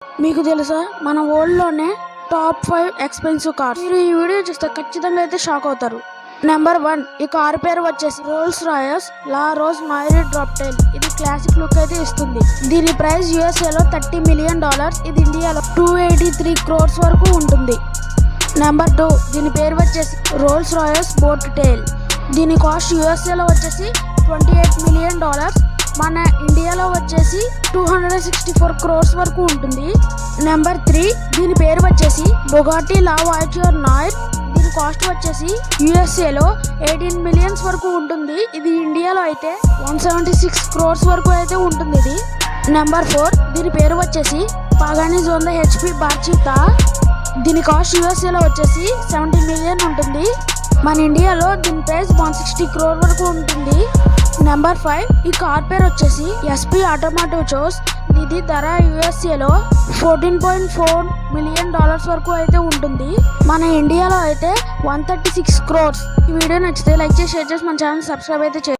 మీకు తెలుసా మన వరల్డ్లోనే టాప్ 5 ఎక్స్పెన్సివ్ కార్స్. మీరు ఈ వీడియో చూస్తే ఖచ్చితంగా అయితే షాక్ అవుతారు. నెంబర్ 1, ఈ కార్ పేరు వచ్చేసి రోల్స్ రాయస్ లా రోజ్ మైరీ డ్రాప్టైల్. ఇది క్లాసిక్ లుక్ అయితే ఇస్తుంది. దీని ప్రైస్ యూఎస్ఏలో $30 మిలియన్, ఇది ఇండియాలో 283 crores వరకు ఉంటుంది. నెంబర్ 2, దీని పేరు వచ్చేసి రోల్స్ రాయస్ బోట్ టైల్. దీని కాస్ట్ యూఎస్ఏలో వచ్చేసి $28 మిలియన్, మన ఇండియాలో వచ్చేసి 264 crores వరకు ఉంటుంది. నెంబర్ 3, దీని పేరు వచ్చేసి బొగాటి లా వాయిచర్ నాయిర్. దీని కాస్ట్ వచ్చేసి యూఎస్ఏలో 18 మిలియన్ వరకు ఉంటుంది. ఇది ఇండియాలో అయితే 176 crores వరకు అయితే ఉంటుంది ఇది. నెంబర్ 4, దీని పేరు వచ్చేసి పాగాని జోన్ హెచ్పి బార్చితా. దీని కాస్ట్ యూఎస్ఏలో వచ్చేసి 70 మిలియన్ ఉంటుంది. మన ఇండియాలో దీని ప్రైస్ 160 crore వరకు ఉంటుంది. నెంబర్ 5, ఈ కార్ పేరు వచ్చేసి ఎస్పీ ఆటోమోటివ్ చోస్. ఇది ధర యూఎస్ఏలో $14.4 మిలియన్ వరకు అయితే ఉంటుంది. మన ఇండియాలో అయితే 136 crores. ఈ వీడియో నచ్చితే లైక్ చేసి షేర్ చేసి మన ఛానల్ సబ్స్క్రైబ్ అయితే చేయండి.